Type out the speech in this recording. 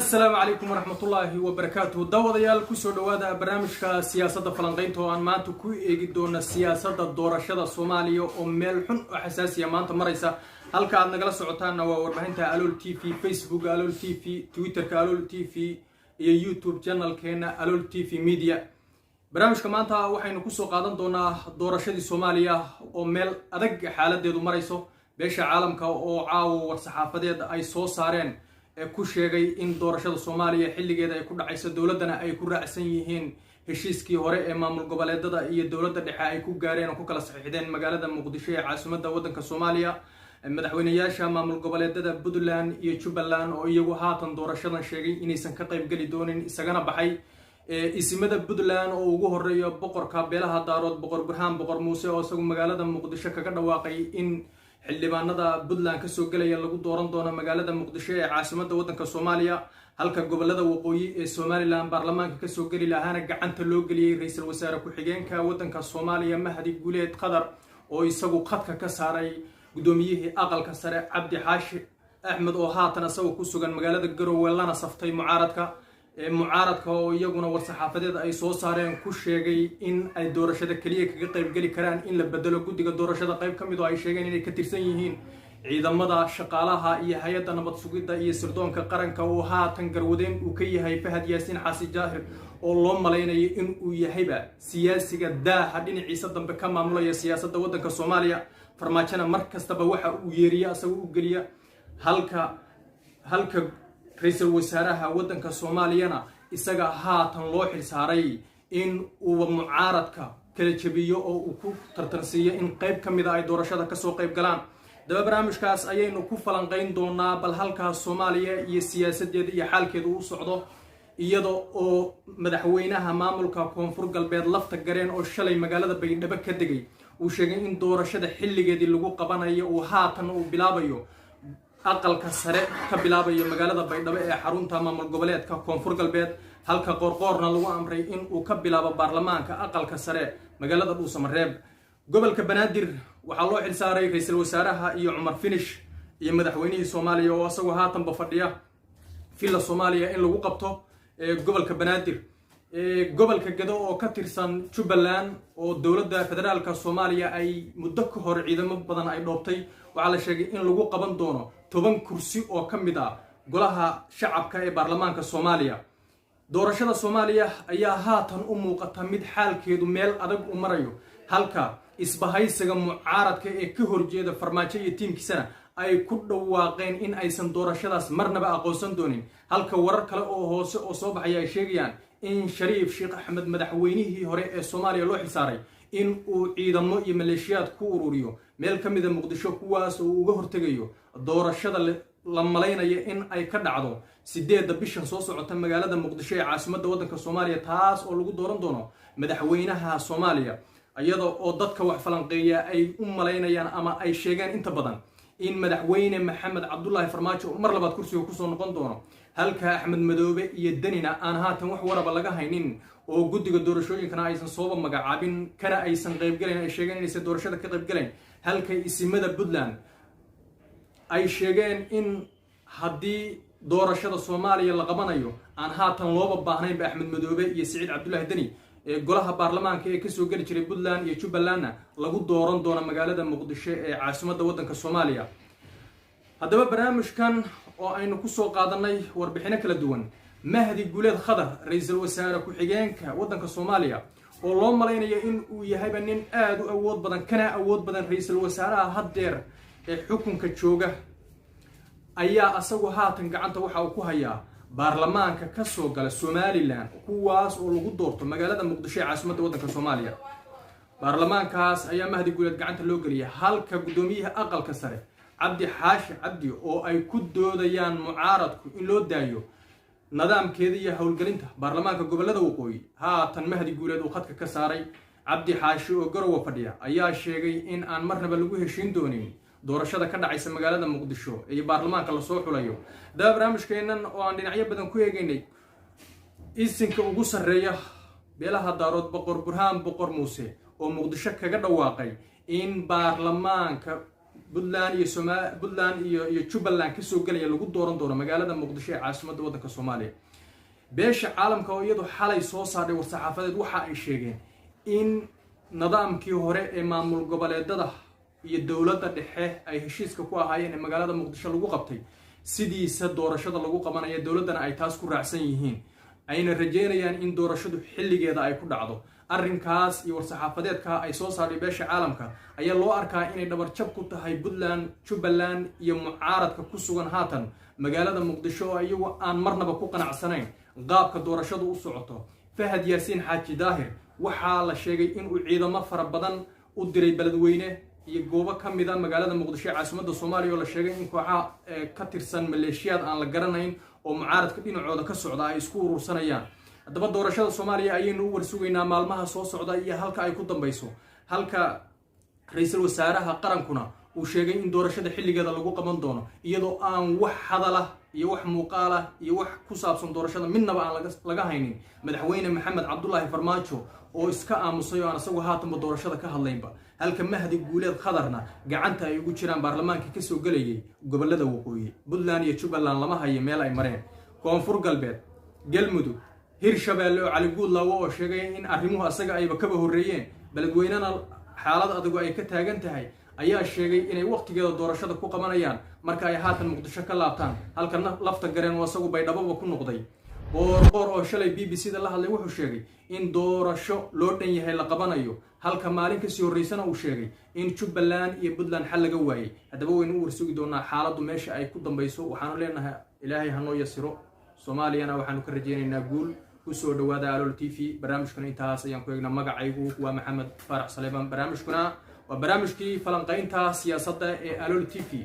السلام عليكم ورحمة الله وبركاته. داوديال كسر دوادا برنامجك سياسة فلنقينتو أن ما تكو إيجدون السياسة الدورشة الصومالية وملحن وحساسية ما أنت مريسا هل كان نقل سعوتنا ووربهنتا ألول تي في فيسبوك ألول تي في تويتر كألول تي في يوتيوب channel كينا ألول تي في ميديا برنامجك ما أنت وحين كسر قادن دونا دورشة الصومالية ومل أدق حالة دو مريسو بيش عالمك أو عاو والصحافة أي صو صارين ku sheegay in doorashada Soomaaliya xilligeeda ay ku dhacayso dawladana ay ku raacsan yihiin heshiiskii hore ee maamul goboleedada iyo dawladda dhexe ay ku gaareen oo ku kala saxiixdeen magaalada Muqdisho ee caasimadda waddanka Soomaaliya madaxweynayaasha maamul goboleedada Puntland iyo Jubbaland oo iyagu haatan doorashadan sheegay inaysan ka qayb gali doonin isagana baxay isimada Puntland oo ugu horeeyo boqorka beelaha daarood boqor Burhaan boqor Muuse oo isagu magaalada Muqdisho kaga dhawaaqay in xildhibaanada Puntland ka soo galaya lagu dooran doono magaalada Muqdisho ee caasimadda waddanka Soomaaliya halka gobolada waqooyi ee Somaliland baarlamaanka ka soo gali lahaana gacanta loo galiyay ra'iisul wasaare ku xigeenka waddanka Soomaaliya Mahdi Guuleed Qadar oo isagu khadka ka saaray gudoomiyihii aqalka sare Cabdi Xaashi Axmed oo haatan asagu ku sugan magaalada Garowe lana saftay mucaaradka oo iyaguna warsaxaafadeed ay soo saareen ku sheegay in ay doorashada kaliya kaga qayb gali karaan in la bedelo guddiga doorashada qayb kamid oo ay sheegeen inay ka tirsan yihiin ciidamada shaqaalaha iyo hay'adda nabad sugidda iyo sirdoonka qaranka oo haatan garwadeen uu ka yahay Fahad Yaasiin Xaasi Jaahir oo loo malaynayo in uu yahayba siyaasiga daaha dhinaciisa dambe ka maamulaya siyaasadda waddanka Soomaaliya farmaajana markastaba waxa uu yeeriyaa asagu u galiya halka ra'iisul wasaaraha waddanka Soomaaliyana isaga haatan loo xilsaaray in uu mucaaradka kala jabiyo oo uu ku tartansiiyo in qayb kamid ah ay doorashada ka soo qayb galaan daba barnaamijkaas ayaynu ku falanqayn doonaa bal halka Soomaaliya iyo siyaasadeeda iyo xaalkeedu u socdo iyadoo oo madaxweynaha maamulka Koonfur Galbeed lafta gareen oo shalay magaalada Baydhabo ka degay uu sheegay in doorashada xilligeedii lagu qabanayo uu haatan uu bilaabayo aqalka sare ka bilaabayo magaalada Baydhabo ee xarunta maamul goboleedka Koonfur Galbeed halka qorqorna lagu amray in uu ka bilaabo baarlamaanka aqalka sare magaalada Dhuusamareeb gobolka Banaadir waxa loo xilsaaray ra'iisul wasaaraha iyo Cumar Finish iyo madaxweynihii Soomaaliya oo asagu haatan ba fadhiya filla Soomaaliya in lagu qabto gobolka Banaadir gobolka Gado oo ka tirsan Jubbaland oo dawladda federaalka Soomaaliya ay muddo ka hor ciidamo badan ay dhoobtay waxa la sheegay in lagu qaban doono 10 kursi oo kamid ah golaha shacabka ee baarlamaanka Soomaaliya doorashada Soomaaliya ayaa haatan u muuqata mid xaalkeedu meel adag u marayo halka isbahaysiga mucaaradka ee ka horjeeda farmaajo iyo tiimkiisana ay ku dhawaaqeen in aysan doorashadaas marnaba aqoonsan doonin halka warar kale oo hoose oo soo baxay ay sheegayaan in Shariif Sheekh Axmed madaxweynihii hore ee Soomaaliya loo xilsaaray in uu ciidamo iyo maleeshiyaad ku ururiyo meel kamid ah Muqdisho kuwaas oo uga hortagayo doorashada la malaynayo in ay ka dhacdo 8 bishan soo socota magaalada Muqdisho ee caasimadda waddanka Soomaaliya taas oo lagu dooran doono madaxweynaha Soomaaliya iyadoo oo dadka wax falanqeeya ay u malaynayaan ama ay sheegeen inta badan in madaxweyne Maxamed Cabdullaahi Farmaajo mar labaad kursiga ku soo noqon doono halka Axmed Madoobe iyo Danina aan haatan wax waraba laga haynin oo guddiga doorashooyinkana aysan soo magacaabin kana aysan qayb galeen ay sheegeen inaysan doorashada ka qayb galeen halka isimada Puntland ay sheegeen in haddii doorashada Soomaaliya la qabanayo aan haatan looba baahnayn Axmed Madoobe iyo Saciid Cabdullaahi Dani golaha baarlamaanka ee ka soo gali jiray Puntland iyo Jubbalandna lagu dooran doono magaalada Muqdisho ee caasimadda waddanka Soomaaliya haddaba barnaamijkan oo aynu ku soo qaadanay warbixino kala duwan Mahdi Guuleed Qadar ra'iisul wasaare ku xigeenka waddanka Soomaaliya oo loo malaynayo in uu yahay nin aad u awood badan ra'iisul wasaaraha haddeer ee xukunka jooga ayaa asagu haatan gacanta waxa uu ku hayaa baarlamaanka ka soo gala Somaliland kuwaas oo lagu doorto magaalada Muqdisho ee caasimadda waddanka Soomaaliya baarlamaankaas ayaa Mahdi Guuleed gacanta loo galiyay halka gudoomiyaha aqalka sare Cabdi Xaashi Cabdi oo ay ku doodayaan mucaaradku in loo daayo nidaamkeeda iyo hawlgelinta baarlamaanka gobolada waqooyi haatan Mahdi Guuleed oo khadka ka saaray Cabdi Xaashi oo Garowe fadhiya ayaa sheegay in aan marnaba lagu heshiin doonin doorashada ka dhacaysa magaalada Muqdisho ee baarlamaanka la soo xulayo daba barnaamijkeenan oo aan dhinacyo badan ku eegaynay isinka ugu sareeya beelaha daarood boqor Burhaan boqor Muuse oo Muqdisho kaga dhawaaqay in baarlamaanka puntland iyo jubbaland kasoo gelaya lagu dooran doono magaalada muqdisho ee caasimadda waddanka soomaaliya. beesha caalamka oo iyadu xalay soo saadhay war-saxaafadeed waxa ay sheegeen in nidaamkii hore ee maamul goboleedada iyo dowladda dhexe ay heshiiska ku ahaayeen ee magaalada muqdisho lagu qabtay sidiisa doorashada lagu qabanaya, dowladdana ay taas ku raacsan yihiin, ayna rajeynayaan in doorashadu xilligeeda ay ku dhacdo. arrinkaas iyo war-saxaafadeedka ay soo saadhay beesha caalamka ayaa loo arkaa inay dhabarjab ku tahay puntland, jubbaland iyo mucaaradka ku sugan haatan magaalada muqdisho oo iyagu aan marnaba ku qanacsanayn qaabka doorashadu u socoto. fahad yaasiin xaaji daahir waxaa la sheegay inuu ciidamo fara badan u diray beledweyne iyo goobo ka mid a magaalada muqdisho ee caasimadda soomaaliya oo la sheegay in kooxaha ka tirsan maleeshiyaad aan la garanayn oo mucaaradka dhinacooda ka socda ay isku urursanayaan. haddaba doorashada soomaaliya ayaynu u warsugaynaa maalmaha soo socda iyo halka ay ku dambayso, halka ra-iisul wasaaraha qarankuna uu sheegay in doorashada xilligeeda lagu qaban doono iyadoo aan wax hadalah iyo wax muuqaalah iyo wax ku saabsan doorashada midnaba aan laga haynin madaxweyne maxamed cabdulaahi farmaajo oo iska aamusay oo aan isagu haatanba doorashada ka hadlaynba, halka mahdi guuleed khadarna gacanta ay ugu jiraan baarlamaanka kasoo gelayay gobolada waqooyi. puntland iyo jubbaland lama hayo meel ay mareen. koonfur galbeed, galmudug, hirshabeelle oo cali guudlaawo oo sheegay in arrimuhu asaga ayba kaba horreeyeen, beledweynena xaalad adigu ay ka taagan tahay, ayaa sheegay inay waqtigeeda doorashada ku qabanayaan marka ay haatan muqdisho ka laabtaan, halka lafta gareen oo isagu baydhababa ku noqday. qoor oo shalay BBC-da la hadlay wuxuu sheegay in doorasho loo dhan yahay la qabanayo, halka maalin kasii horreysana uu sheegay in jubbaland iyo puntland xal laga waayey. haddaba waynu u warsugi doonaa xaaladdu meesha ay ku dambayso. waxaanu leenahay ilaahay hanoo yasiro, soomaaliyana waxaanu ka rajeynaynaa guul. kusoo dhawaada alool TV. barnaamijkuna intaas ayaan ku eegnaa. magacaygu waa maxamed faarax saleebaan. barnaamijkuna waa barnaamijkii falanqaynta siyaasadda ee alool TV.